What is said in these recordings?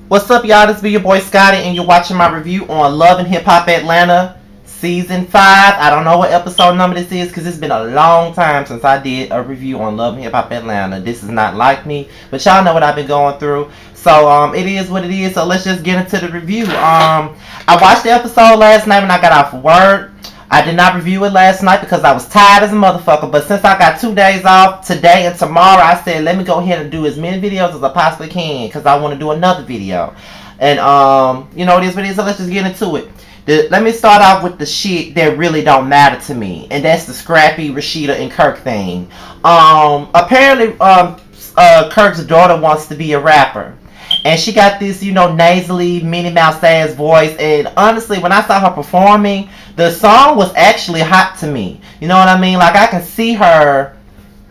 What's up, y'all? This be your boy Scotty, and you're watching my review on Love and Hip Hop Atlanta Season 5. I don't know what episode number this is because it's been a long time since I did a review on Love and Hip Hop Atlanta. This is not like me, but y'all know what I've been going through. So, it is what it is, so let's just get into the review. I watched the episode last night when I got off work. I did not review it last night because I was tired as a motherfucker. But since I got 2 days off, today and tomorrow, I said let me go ahead and do as many videos as I possibly can because I want to do another video. And you know it is what it is. So let's just get into it. Let me start off with the shit that really don't matter to me, and that's the Scrappy, Rashida, and Kirk thing. Apparently, Kirk's daughter wants to be a rapper. And she got this, you know, nasally, Minnie Mouse ass voice. And honestly, when I saw her performing, the song was actually hot to me. You know what I mean? Like, I can see her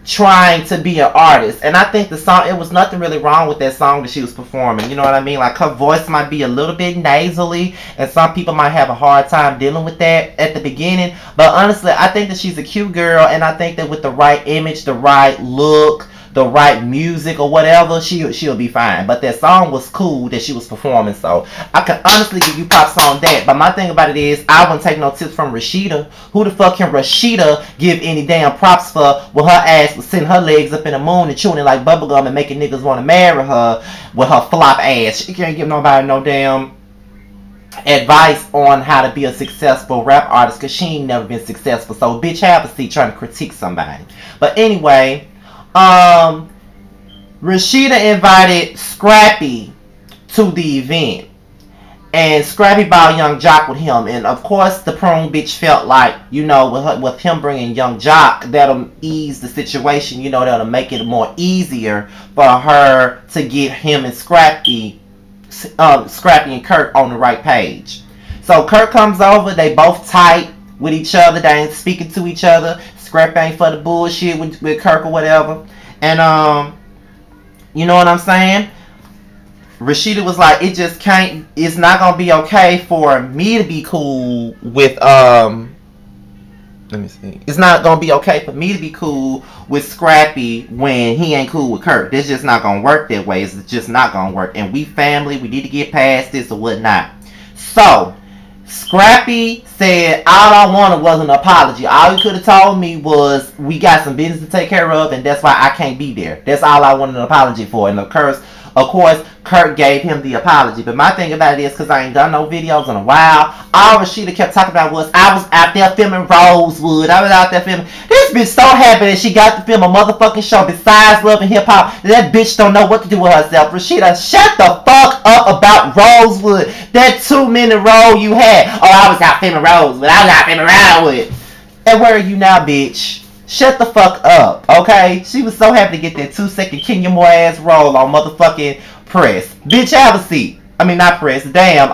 trying to be an artist. And I think the song, it was nothing really wrong with that song that she was performing. You know what I mean? Like, her voice might be a little bit nasally. And some people might have a hard time dealing with that at the beginning. But honestly, I think that she's a cute girl. And I think that with the right image, the right look, the right music or whatever, she'll be fine. But that song was cool that she was performing, so I can honestly give you props on that. But my thing about it is, I wouldn't take no tips from Rashida. Who the fuck can Rashida give any damn props for when her ass was sitting her legs up in the moon and chewing it like bubblegum and making niggas want to marry her with her flop ass? She can't give nobody no damn advice on how to be a successful rap artist because she ain't never been successful. So bitch, have a seat trying to critique somebody. But anyway, Rashida invited Scrappy to the event, and Scrappy brought Young Jock with him. And of course, the prune bitch felt like, you know, with him bringing Young Jock, that'll ease the situation. You know, that'll make it more easier for her to get him and Scrappy and Kirk on the right page. So Kirk comes over. They both tight with each other. They ain't speaking to each other. Scrappy ain't for the bullshit with Kirk or whatever. And you know what I'm saying? Rashida was like, it's not gonna be okay for me to be cool with let me see. It's not gonna be okay for me to be cool with Scrappy when he ain't cool with Kirk. This just not gonna work that way. It's just not gonna work. And we family, we need to get past this or whatnot. So Scrappy said, all I wanted was an apology. All he could have told me was, we got some business to take care of, and that's why I can't be there. That's all I wanted an apology for. And of course, Kirk gave him the apology. But my thing about it is, because I ain't done no videos in a while, all Rashida kept talking about was, I was out there filming Rosewood. I was out there filming. This bitch so happy that she got to film a motherfucking show besides Love and Hip Hop. That bitch don't know what to do with herself. Rashida, shut the fuck up about Rosewood. That 2-minute role you had. Oh, I was out filming Rosewood. I was out filming Rosewood. And where are you now, bitch? Shut the fuck up, okay? She was so happy to get that 2-second Kenya Moore ass roll on motherfucking Press. Bitch, have a seat. I mean, not Press. Damn,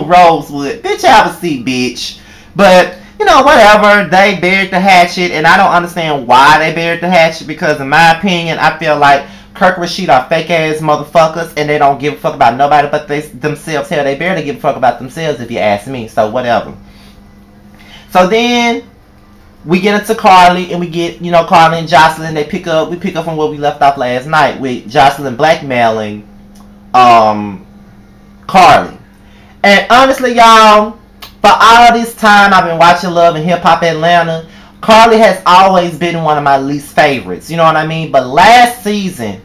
Rosewood. Bitch, have a seat, bitch. But, you know, whatever. They buried the hatchet, and I don't understand why they buried the hatchet, because in my opinion, I feel like Kirk and Rashida are fake-ass motherfuckers, and they don't give a fuck about nobody but themselves. Hell, they barely give a fuck about themselves, if you ask me. So, whatever. So then we get into Carly, and we get, you know, Carly and Jocelyn. We pick up from where we left off last night with Jocelyn blackmailing Carly. And honestly, y'all, for all this time I've been watching Love and Hip Hop Atlanta, Carly has always been one of my least favorites. You know what I mean? But last season,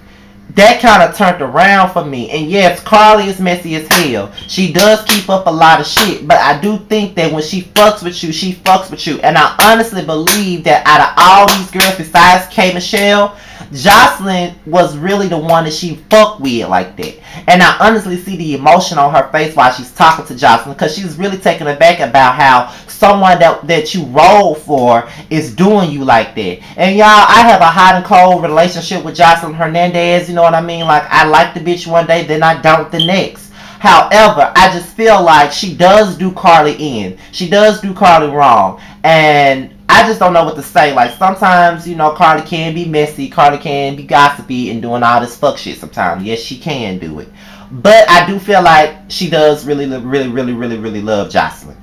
that kind of turned around for me. And yes, Carly is messy as hell. She does keep up a lot of shit. But I do think that when she fucks with you, she fucks with you. And I honestly believe that out of all these girls besides K. Michelle, Jocelyn was really the one that she fucked with like that. And I honestly see the emotion on her face while she's talking to Jocelyn, because she's really taken aback about how someone that you roll for is doing you like that. And y'all, I have a hot and cold relationship with Jocelyn Hernandez. You know what I mean? Like, I like the bitch one day, then I don't the next. However, I just feel like she does do Carly in. She does do Carly wrong. And I just don't know what to say. Like, sometimes, you know, Carly can be messy. Carly can be gossipy and doing all this fuck shit sometimes. Yes, she can do it. But I do feel like she does really, really, really, really, really love Jocelyn.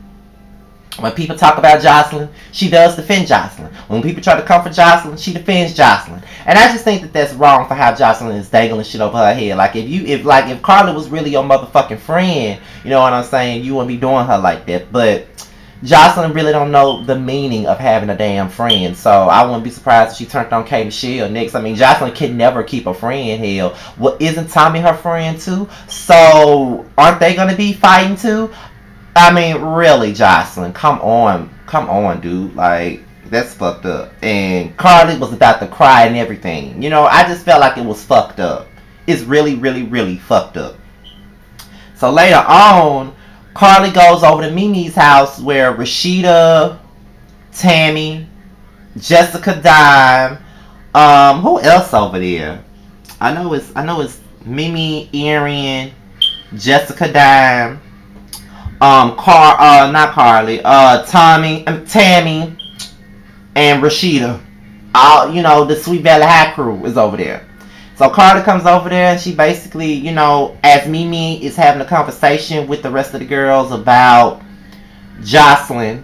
When people talk about Joseline, she does defend Joseline. When people try to comfort Joseline, she defends Joseline. And I just think that that's wrong for how Joseline is dangling shit over her head. Like if Carly was really your motherfucking friend, you know what I'm saying, you wouldn't be doing her like that. But Joseline really don't know the meaning of having a damn friend. So I wouldn't be surprised if she turned on K Michelle next. I mean, Joseline can never keep a friend. Hell, well, isn't Tommy her friend too? So aren't they gonna be fighting too? I mean, really, Joseline, come on, dude. Like, that's fucked up. And Carly was about to cry and everything. You know, I just felt like it was fucked up. It's really, really, really fucked up. So later on, Carly goes over to Mimi's house where Rashida, Tammy, Jessica Dime, who else over there? I know it's Mimi, Erin, Jessica Dime. Not Carly, Tammy, and Rashida. All, you know, the Sweet Valley High crew is over there. So Carly comes over there and she basically, you know, as Mimi is having a conversation with the rest of the girls about Joseline,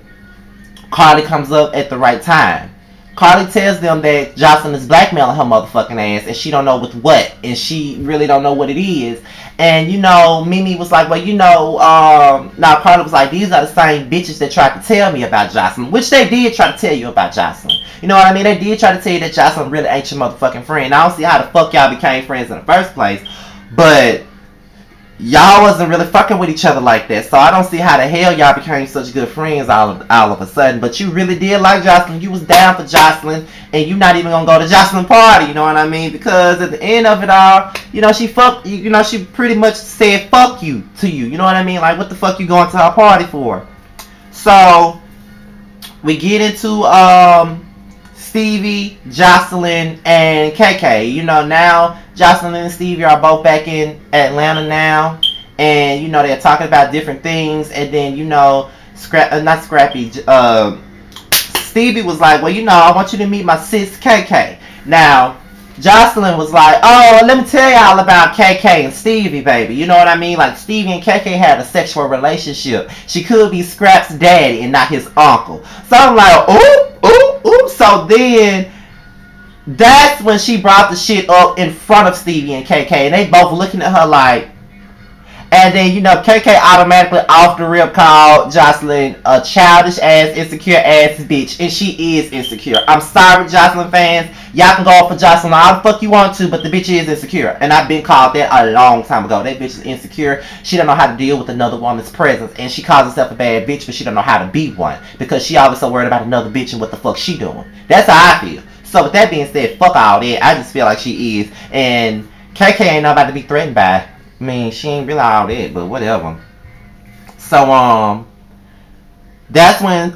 Carly comes up at the right time. Carly tells them that Joseline is blackmailing her motherfucking ass and she don't know with what, and she really don't know what it is. And you know, Mimi was like, well, you know, now Carly was like, these are the same bitches that tried to tell me about Joseline, which they did try to tell you about Joseline. You know what I mean? They did try to tell you that Joseline really ain't your motherfucking friend. I don't see how the fuck y'all became friends in the first place, but y'all wasn't really fucking with each other like that. So I don't see how the hell y'all became such good friends all of a sudden. But you really did like Joseline. You was down for Joseline. And you not even gonna go to Joseline party, you know what I mean? Because at the end of it all, you know, she pretty much said fuck you to you. You know what I mean? Like, what the fuck you going to her party for? So we get into Stevie, Joseline, and KK. You know, now Joseline and Stevie are both back in Atlanta now. And, you know, they're talking about different things. And then, you know, Stevie was like, well, you know, I want you to meet my sis, KK. Now, Joseline was like, oh, let me tell y'all about KK and Stevie, baby. You know what I mean? Like, Stevie and KK had a sexual relationship. She could be Scrap's daddy and not his uncle. So I'm like, ooh. So then, that's when she brought the shit up in front of Stevie and KK. And they both looking at her like, and then, you know, KK automatically off the rip called Joseline a childish ass, insecure ass bitch. And she is insecure. I'm sorry, Joseline fans. Y'all can go off for Joseline all the fuck you want to, but the bitch is insecure. And I've been called that a long time ago. That bitch is insecure. She don't know how to deal with another woman's presence. And she calls herself a bad bitch, but she don't know how to be one. Because she always so worried about another bitch and what the fuck she doing. That's how I feel. So with that being said, fuck all that. I just feel like she is. And KK ain't nobody to be threatened by. I mean, she ain't really all that, but whatever. So, that's when,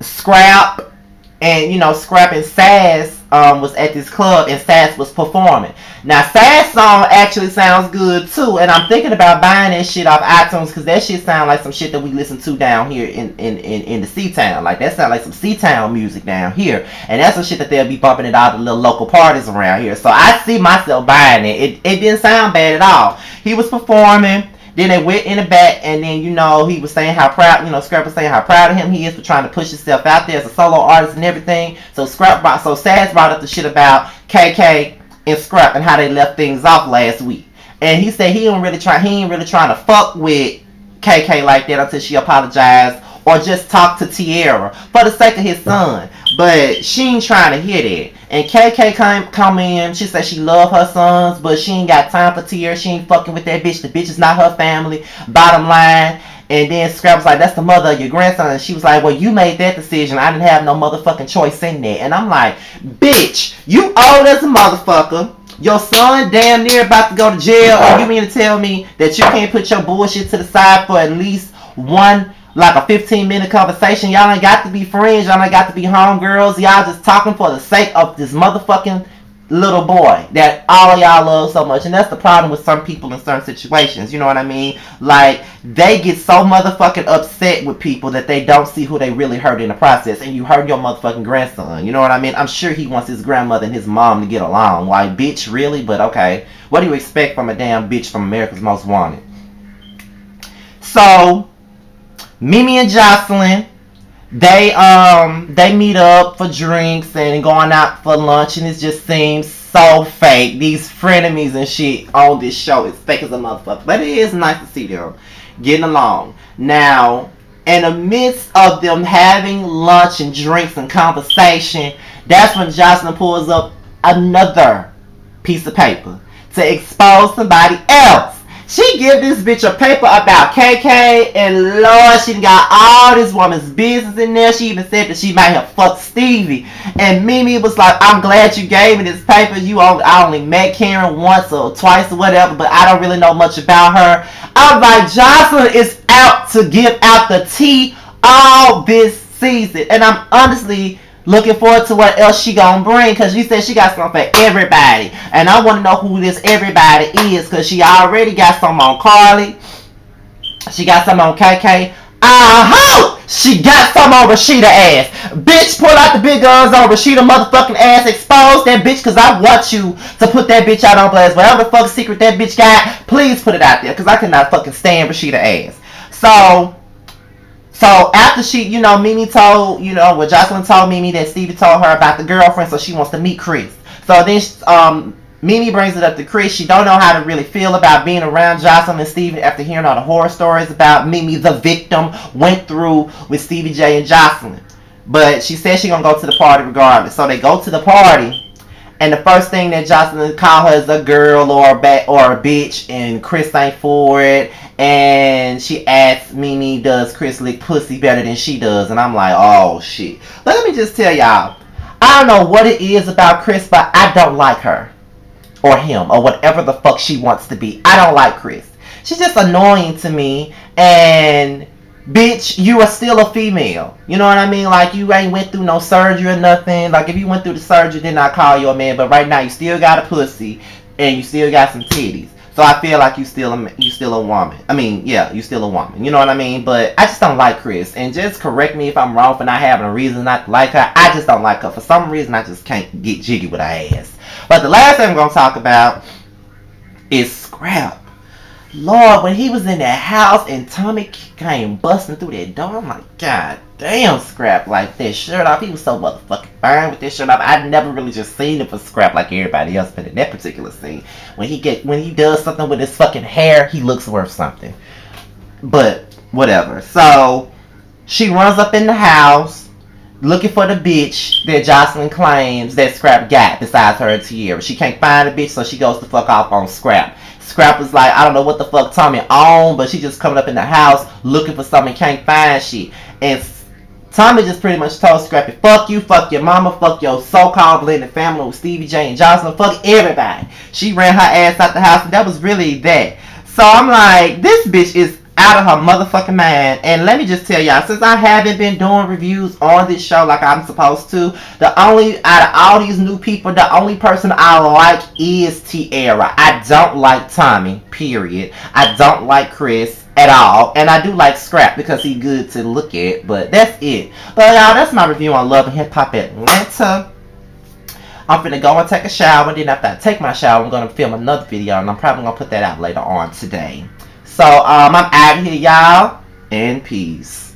Scrap and, you know, Scrap and Sass, was at this club and Sass was performing. Now, Sass song actually sounds good, too, and I'm thinking about buying that shit off iTunes, because that shit sound like some shit that we listen to down here in the C-Town. Like, that sound like some C-Town music down here, and that's some shit that they'll be bumping at all the little local parties around here. So I see myself buying it. It didn't sound bad at all. He was performing. Then they went in the back, and then, you know, he was saying how proud, you know, Scrap was saying how proud of him he is for trying to push himself out there as a solo artist and everything. So Sass brought up the shit about KK and Scrap and how they left things off last week. And he said he ain't really trying to fuck with KK like that until she apologized or just talk to Tierra for the sake of his son. But she ain't trying to hear that. And KK come in, she said she love her sons, but she ain't got time for Tierra. She ain't fucking with that bitch. The bitch is not her family. Bottom line. And then Scrap was like, that's the mother of your grandson. And she was like, well, you made that decision. I didn't have no motherfucking choice in that. And I'm like, bitch, you old as a motherfucker. Your son damn near about to go to jail. Or you mean to tell me that you can't put your bullshit to the side for at least one, like a 15-minute conversation? Y'all ain't got to be friends. Y'all ain't got to be homegirls. Y'all just talking for the sake of this motherfucking little boy that all of y'all love so much. And that's the problem with some people in certain situations. You know what I mean? Like, they get so motherfucking upset with people that they don't see who they really hurt in the process. And you hurt your motherfucking grandson. You know what I mean? I'm sure he wants his grandmother and his mom to get along. Like, bitch, really? But okay. What do you expect from a damn bitch from America's Most Wanted? So Mimi and Joseline, they meet up for drinks and going out for lunch, and it just seems so fake. These frenemies and shit on this show is fake as a motherfucker, but it is nice to see them getting along. Now, in the midst of them having lunch and drinks and conversation, that's when Joseline pulls up another piece of paper to expose somebody else. She give this bitch a paper about KK, and Lord, she got all this woman's business in there. She even said that she might have fucked Stevie. And Mimi was like, I'm glad you gave me this paper. I only met Karen once or twice or whatever, but I don't really know much about her. I'm like, Joseline is out to give out the tea all this season. And I'm honestly looking forward to what else she gonna bring, because she said she got something for everybody, and I want to know who this everybody is, because she already got some on Carly, she got some on KK. She got some on Rashida ass. Bitch, pull out the big guns on Rashida motherfucking ass. Expose that bitch, because I want you to put that bitch out on blast. Whatever the fuck secret that bitch got, please put it out there, because I cannot fucking stand Rashida ass. So after she, Mimi told, Joseline told Mimi that Stevie told her about the girlfriend, so she wants to meet Chris. So then Mimi brings it up to Chris. She don't know how to really feel about being around Joseline and Stevie after hearing all the horror stories about Mimi, the victim, went through with Stevie J and Joseline. But she said she gonna go to the party regardless. So they go to the party, and the first thing that Joseline called her is a girl or a bitch, and Chris ain't for it. And she asks Mimi, does Chris lick pussy better than she does? And I'm like, oh shit. But let me just tell y'all, I don't know what it is about Chris, but I don't like her. Or him, or whatever the fuck she wants to be. I don't like Chris. She's just annoying to me. And bitch, you are still a female. You know what I mean? Like, you ain't went through no surgery or nothing. Like, if you went through the surgery, then I call you a man. But right now, you still got a pussy, and you still got some titties. So I feel like you still a woman. I mean, yeah, you still a woman. You know what I mean? But I just don't like Chris. And just correct me if I'm wrong for not having a reason not to like her. I just don't like her. For some reason, I just can't get jiggy with her ass. But the last thing I'm going to talk about is Scrap. Lord, when he was in that house and Tommy came busting through that door, I'm like, God damn, Scrap, like that shirt off. He was so motherfucking fine with that shirt off. I'd never really just seen him for Scrap like everybody else, but in that particular scene, when he does something with his fucking hair, he looks worth something. But whatever. So she runs up in the house looking for the bitch that Joseline claims that Scrap got besides her and Tierra. She can't find the bitch, so she goes to fuck off on Scrap. Scrap was like, I don't know what the fuck Tommy on, but she just coming up in the house looking for something, can't find shit. And Tommy just pretty much told Scrappy, fuck you, fuck your mama, fuck your so-called blended family with Stevie J and Joseline, fuck everybody. She ran her ass out the house, and that was really that. So I'm like, this bitch is out of her motherfucking mind. And let me just tell y'all, since I haven't been doing reviews on this show like I'm supposed to, out of all these new people, the only person I like is Tierra. I don't like Tommy, period. I don't like Chris at all. And I do like Scrap because he's good to look at, but that's it. But y'all, that's my review on Love and Hip Hop Atlanta. I'm finna go and take a shower. Then after I take my shower, I'm gonna film another video, and I'm probably gonna put that out later on today. So, I'm out of here, y'all, and peace.